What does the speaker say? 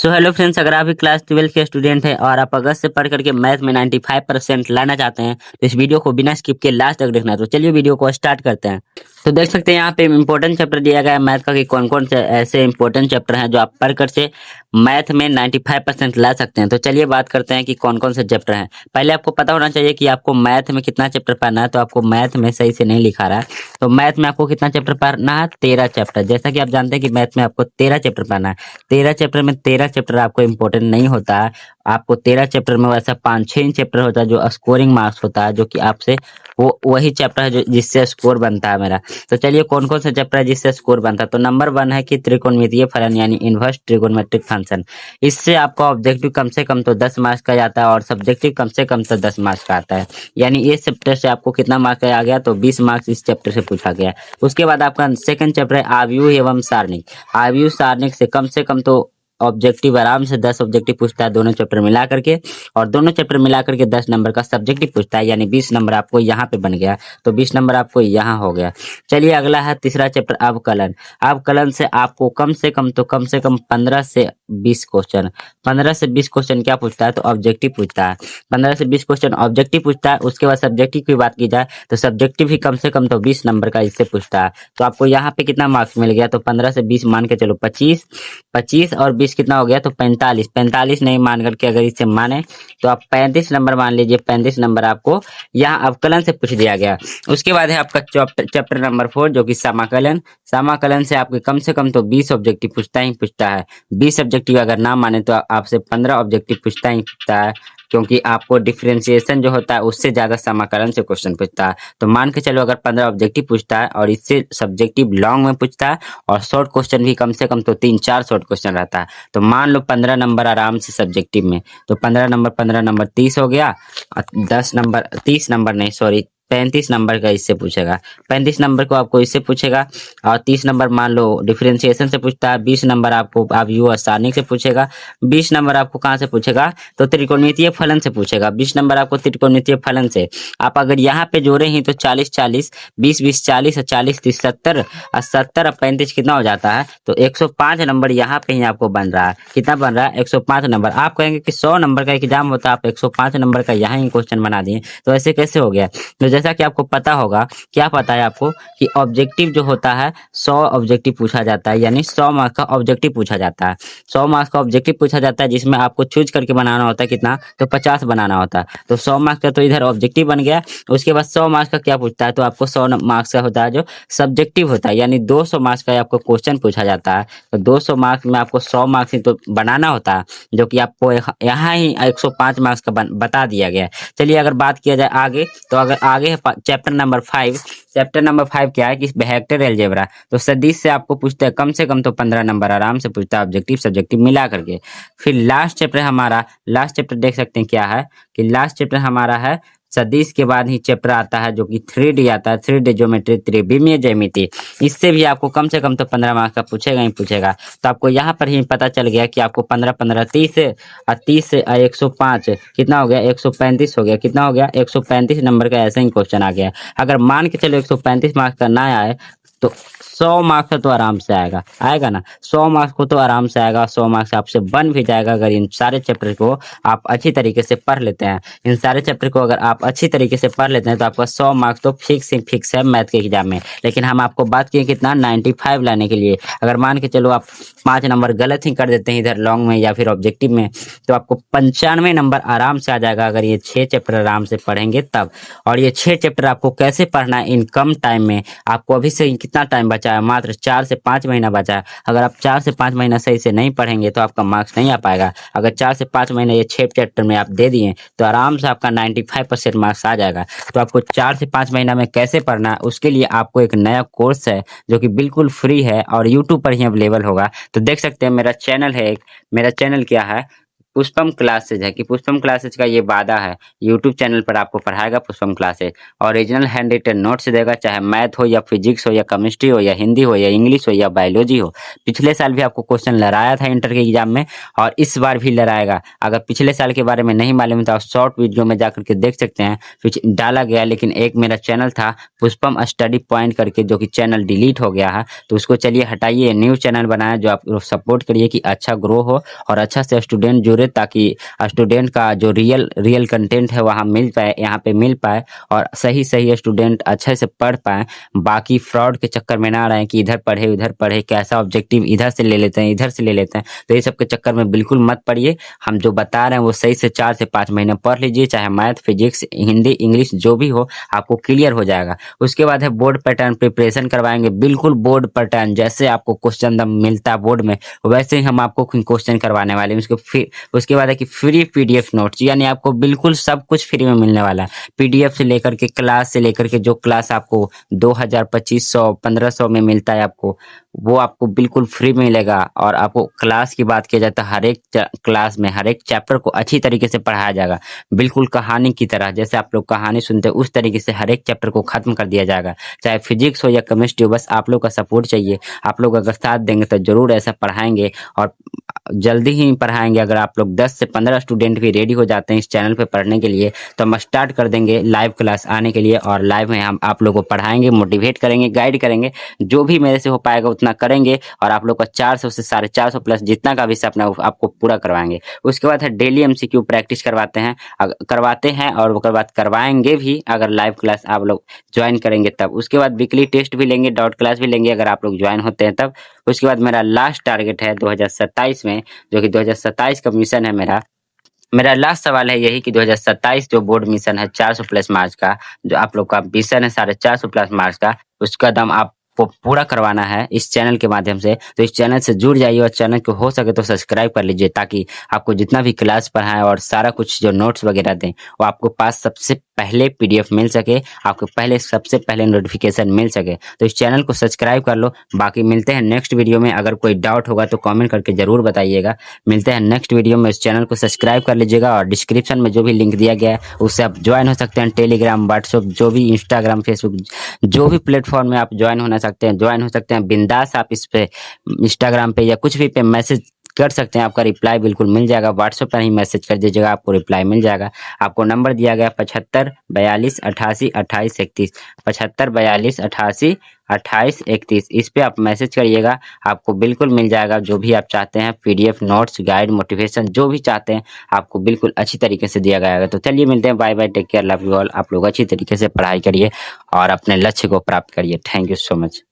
So hello friends, अगर आप भी क्लास 12 के स्टूडेंट हैं और आप अगस्त से पढ़ करके मैथ में 95% लाना चाहते हैं तो इस वीडियो को बिना स्किप के लास्ट तक देखना। तो चलिए वीडियो को स्टार्ट करते हैं। तो देख सकते हैं यहाँ पे इंपॉर्टेंट चैप्टर दिया गया है मैथ का कि कौन कौन से ऐसे इंपॉर्टेंट चैप्टर हैं जो आप पढ़ कर से मैथ में 95% ला सकते हैं। तो चलिए बात करते हैं कि कौन कौन से चैप्टर हैं। पहले आपको पता होना चाहिए कि आपको मैथ में कितना चैप्टर पढ़ना है। तो आपको मैथ में सही से नहीं लिखा रहा है। तो मैथ में आपको कितना चैप्टर पढ़ना है? 13 चैप्टर। जैसा कि आप जानते हैं कि मैथ में आपको 13 चैप्टर पढ़ना है। 13 चैप्टर में 13 चैप्टर आपको इंपॉर्टेंट नहीं होता है। आपको 13 चैप्टर में वैसा 5-6 चैप्टर होता है जो स्कोरिंग मार्क्स होता है, जो कि आपसे वो वही चैप्टर है जो जिससे स्कोर बनता है मेरा। तो चलिए कौन कौन सा चैप्टर है जिससे स्कोर बनता है। तो नंबर 1 है कि त्रिकोणमितीय फलन यानी इनवर्स ट्रिगोनोमेट्रिक फंक्शन। इससे आपका ऑब्जेक्टिव कम से कम तो 10 मार्क्स का जाता है और सब्जेक्टिव कम से कम तो 10 मार्क्स का आता है। यानी इस चैप्टर से आपको कितना मार्क्स आ गया? तो 20 मार्क्स इस चैप्टर से पूछा गया। उसके बाद आपका सेकंड चैप्टर है आव्यूह एवं सारणिक। आव्यूह सारणिक से कम तो ऑब्जेक्टिव आराम से 10 ऑब्जेक्टिव पूछता है दोनों चैप्टर मिला करके, और दोनों चैप्टर मिला करके 10 नंबर का सब्जेक्टिव पूछता है। यानी 20 नंबर आपको यहाँ पे बन गया। तो 20 नंबर आपको यहाँ हो गया। चलिए अगला है तीसरा चैप्टर अवकलन। अवकलन से आपको कम से कम 15 से 20 क्वेश्चन। 15 से 20 क्वेश्चन क्या पूछता है? तो ऑब्जेक्टिव पूछता है। 15 से 20 क्वेश्चन ऑब्जेक्टिव पूछता है। उसके बाद सब्जेक्टिव की बात की जाए तो सब्जेक्टिव भी कम से कम तो 20 नंबर का इससे पूछता है। तो आपको यहाँ पे कितना मार्क्स मिल गया? तो 15 से 20 मान के चलो 25। 25 और 20 कितना हो गया? तो 45। 45 नहीं मान करके अगर इससे माने तो आप 35 नंबर मान लीजिए। 35 नंबर आपको यहाँ अवकलन से पूछ दिया गया। उसके बाद है आपका चैप्टर नंबर 4 जो कि समाकलन। समाकलन से आपके कम से कम तो 20 ऑब्जेक्टिव पूछता ही पूछता है। 20 ऑब्जेक्टिव अगर ना माने तो आपसे 15 ऑब्जेक्टिव पूछता ही पूछता है, क्योंकि आपको डिफरेंशिएशन जो होता है उससे ज्यादा समाकलन से क्वेश्चन पूछता है। तो मान के चलो अगर 15 ऑब्जेक्टिव पूछता है और इससे सब्जेक्टिव लॉन्ग में पूछता है और शॉर्ट क्वेश्चन भी कम से कम तो 3-4 शॉर्ट क्वेश्चन रहता है। तो मान लो 15 नंबर आराम से सब्जेक्टिव में। तो 15 नंबर 30 हो गया। 10 नंबर 30 नंबर नहीं, सॉरी, 35 नंबर का इससे पूछेगा। 35 नंबर को आपको इससे पूछेगा और 30 नंबर मान लो डिफरेंशिएशन से पूछता है। 20 नंबर आपको आव्यूह सारणिक से पूछेगा। 20 नंबर आपको कहाँ से पूछेगा? तो त्रिकोणमितीय फलन से पूछेगा। 20 नंबर आपको त्रिकोणमितीय फलन से। आप अगर यहाँ पे जोड़े हैं तो 40-40, 20-20 40 और 40-30 70 और 70 और 35 कितना हो जाता है? तो 105 नंबर यहाँ पे ही आपको बन रहा है। कितना बन रहा है? 105 नंबर। आप कहेंगे कि 100 नंबर का एग्जाम होता है, आप 105 नंबर का यहाँ ही क्वेश्चन बना दिए, तो ऐसे कैसे हो गया? तो जैसा कि आपको पता होगा, क्या पता है आपको कि ऑब्जेक्टिव जो होता है 100 ऑब्जेक्टिव पूछा जाता है। यानी 100 मार्क्स का ऑब्जेक्टिव पूछा जाता है। 100 मार्क्स का ऑब्जेक्टिव पूछा जाता है जिसमें आपको चूज करके बनाना होता है। कितना? तो 50 बनाना होता है। तो 100 मार्क्स का तो इधर ऑब्जेक्टिव बन गया। उसके बाद 100 मार्क्स का क्या पूछता है? तो आपको 100 मार्क्स का होता है जो सब्जेक्टिव होता है। यानी 200 मार्क्स का आपको क्वेश्चन पूछा जाता है। तो 200 मार्क्स में आपको 100 मार्क्स ही तो बनाना होता है, जो कि आपको यहाँ ही 105 मार्क्स का बता दिया गया है। चलिए अगर बात किया जाए आगे, तो अगर आगे है चैप्टर नंबर 5। चैप्टर नंबर 5 क्या है कि वेक्टर अलजेब्रा। तो सदिश से आपको पूछते हैं कम से कम तो 15 नंबर आराम से पूछता है, ऑब्जेक्टिव सब्जेक्टिव मिला करके। फिर लास्ट चैप्टर हमारा, लास्ट चैप्टर देख सकते हैं क्या है कि लास्ट चैप्टर हमारा है सदिश के बाद ही चैप्टर आता है जो कि 3D आता है, 3D ज्योमेट्री, त्रिविमीय ज्यामिति। इससे भी आपको कम से कम तो 15 मार्क्स का पूछेगा ही पूछेगा। तो आपको यहाँ पर ही पता चल गया कि आपको 15-15 30 और 30 से 105 कितना हो गया? 135 हो गया। कितना हो गया? 135 नंबर का ऐसा ही क्वेश्चन आ गया। अगर मान के चलो 135 मार्क्स का ना आए तो 100 मार्क्स का तो आराम से आएगा, आएगा ना? 100 मार्क्स को तो आराम से आएगा। 100 मार्क्स आपसे बन भी जाएगा अगर इन सारे चैप्टर को आप अच्छी तरीके से पढ़ लेते हैं। इन सारे चैप्टर को अगर आप अच्छी तरीके से पढ़ लेते हैं तो आपका 100 मार्क्स तो फिक्स है मैथ के एग्जाम में। लेकिन हम आपको बात किए कितना? 95 लाने के लिए। अगर मान के चलो आप 5 नंबर गलत ही कर देते हैं इधर लॉन्ग में या फिर ऑब्जेक्टिव में, तो आपको 95 नंबर आराम से आ जाएगा अगर ये 6 चैप्टर आराम से पढ़ेंगे तब। और ये 6 चैप्टर आपको कैसे पढ़ना है इन कम टाइम में? आपको अभी से कितना टाइम बचा है? मात्र 4 से 5 महीना बचा है। अगर आप 4 से 5 महीना सही से नहीं पढ़ेंगे तो आपका मार्क्स नहीं आ पाएगा। अगर 4 से 5 महीने ये 6 चैप्टर में आप दे दिए तो आराम से आपका 95% मार्क्स आ जाएगा। तो आपको 4 से 5 महीना में कैसे पढ़ना है उसके लिए आपको एक नया कोर्स है जो कि बिल्कुल फ्री है और यूट्यूब पर ही अवेलेबल होगा। तो देख सकते हैं मेरा चैनल है एक। मेरा चैनल क्या है? पुष्पम क्लासेज है कि पुष्पम क्लासेज का ये वादा है, यूट्यूब चैनल पर आपको पढ़ाएगा Pushpam classes. Original handwritten notes देगा, चाहे मैथ हो या फिजिक्स हो या केमिस्ट्री हो या हिंदी हो या इंग्लिश हो या बायोलॉजी हो। पिछले साल भी आपको क्वेश्चन लड़ाया था इंटर के एग्जाम में और इस बार भी लड़ाएगा। अगर पिछले साल के बारे में नहीं मालूम तो आप शॉर्ट वीडियो में जाकर के देख सकते हैं, डाला गया। लेकिन एक मेरा चैनल था पुष्पम स्टडी पॉइंट करके, जो कि चैनल डिलीट हो गया है, तो उसको चलिए हटाइए, न्यू चैनल बनाया जो आप सपोर्ट करिए कि अच्छा ग्रो हो और अच्छा से स्टूडेंट जुड़े, ताकि स्टूडेंट का जो रियल कंटेंट है वहाँ मिल पाए, यहाँ पे मिल पाए और सही सही स्टूडेंट अच्छे से पढ़ पाए। बाकी फ्रॉड के चक्कर में ना रहें कि इधर पढ़े उधर पढ़े, कैसा ऑब्जेक्टिव इधर से ले लेते हैं इधर से ले लेते हैं, तो ये सब के चक्कर में बिल्कुल मत पड़िए। हम जो बता रहे हैं वो सही से 4 से 5 महीने पढ़ लीजिए, चाहे मैथ फिजिक्स हिंदी इंग्लिश जो भी हो आपको क्लियर हो जाएगा। उसके बाद है बोर्ड पैटर्न प्रिपरेशन करवाएंगे, बिल्कुल बोर्ड पैटर्न जैसे आपको क्वेश्चन मिलता है बोर्ड में वैसे ही हम आपको क्वेश्चन करवाने वाले हैं। उसके बाद है कि फ्री पीडीएफ नोट्स, यानी आपको बिल्कुल सब कुछ फ्री में मिलने वाला है। पीडीएफ से लेकर के क्लास से लेकर के जो क्लास आपको 2000 2500 1500 में मिलता है आपको, वो आपको बिल्कुल फ्री मिलेगा। और आपको क्लास की बात किया जाए तो हर एक क्लास में हर एक चैप्टर को अच्छी तरीके से पढ़ाया जाएगा, बिल्कुल कहानी की तरह। जैसे आप लोग कहानी सुनते हैं उस तरीके से हर एक चैप्टर को खत्म कर दिया जाएगा, चाहे फिजिक्स हो या केमिस्ट्री हो। बस आप लोग का सपोर्ट चाहिए, आप लोग अगर साथ देंगे तो जरूर ऐसा पढ़ाएंगे और जल्दी ही पढ़ाएंगे। अगर आप लोग 10 से 15 स्टूडेंट भी रेडी हो जाते हैं इस चैनल पे पढ़ने के लिए, तो हम स्टार्ट कर देंगे लाइव क्लास आने के लिए और लाइव में हम आप लोग को पढ़ाएंगे, मोटिवेट करेंगे, गाइड करेंगे। जो भी मेरे से हो पाएगा उतना करेंगे और आप लोग का 400 से 450 प्लस जितना का भी सपना आपको पूरा करवाएंगे। उसके बाद है डेली एमसीक्यू प्रैक्टिस करवाते हैं और उसके बाद करवाएंगे भी अगर लाइव क्लास आप लोग ज्वाइन करेंगे तब। उसके बाद वीकली टेस्ट भी लेंगे, डाउट क्लास भी लेंगे अगर आप लोग ज्वाइन होते हैं तब। उसके बाद मेरा लास्ट टारगेट है 2027 में, जो कि 2027 का मिशन है मेरा लास्ट सवाल है यही कि 2027 जो बोर्ड मिशन है 400 प्लस मार्क्स का, जो आप लोग का मिशन है 450 प्लस मार्क्स का, उसका दम आपको पूरा करवाना है इस चैनल के माध्यम से। तो इस चैनल से जुड़ जाइए और चैनल को हो सके तो सब्सक्राइब कर लीजिए, ताकि आपको जितना भी क्लास पढ़ाएं और सारा कुछ जो नोट्स वगैरह दें वो आपको पास सबसे पहले पीडीएफ मिल सके, आपको सबसे पहले नोटिफिकेशन मिल सके। तो इस चैनल को सब्सक्राइब कर लो। बाकी मिलते हैं नेक्स्ट वीडियो में। अगर कोई डाउट होगा तो कमेंट करके जरूर बताइएगा। मिलते हैं नेक्स्ट वीडियो में। इस चैनल को सब्सक्राइब कर लीजिएगा और डिस्क्रिप्शन में जो भी लिंक दिया गया है उससे आप ज्वाइन हो सकते हैं। टेलीग्राम व्हाट्सएप जो भी इंस्टाग्राम फेसबुक जो भी प्लेटफॉर्म में आप ज्वाइन होना सकते हैं, ज्वाइन हो सकते हैं बिंदास। आप इस पे इंस्टाग्राम पे या कुछ भी पे मैसेज कर सकते हैं, आपका रिप्लाई बिल्कुल मिल जाएगा। व्हाट्सएप पर ही मैसेज कर दीजिएगा, आपको रिप्लाई मिल जाएगा। आपको नंबर दिया गया 75 42 88 28 31, 75 42 88 28 31। इस पे आप मैसेज करिएगा, आपको बिल्कुल मिल जाएगा जो भी आप चाहते हैं, पीडीएफ नोट्स गाइड मोटिवेशन जो भी चाहते हैं आपको बिल्कुल अच्छी तरीके से दिया गया है। तो चलिए मिलते हैं, bye bye, take care, love you all. आप लोग अच्छी तरीके से पढ़ाई करिए और अपने लक्ष्य को प्राप्त करिए। Thank you so much.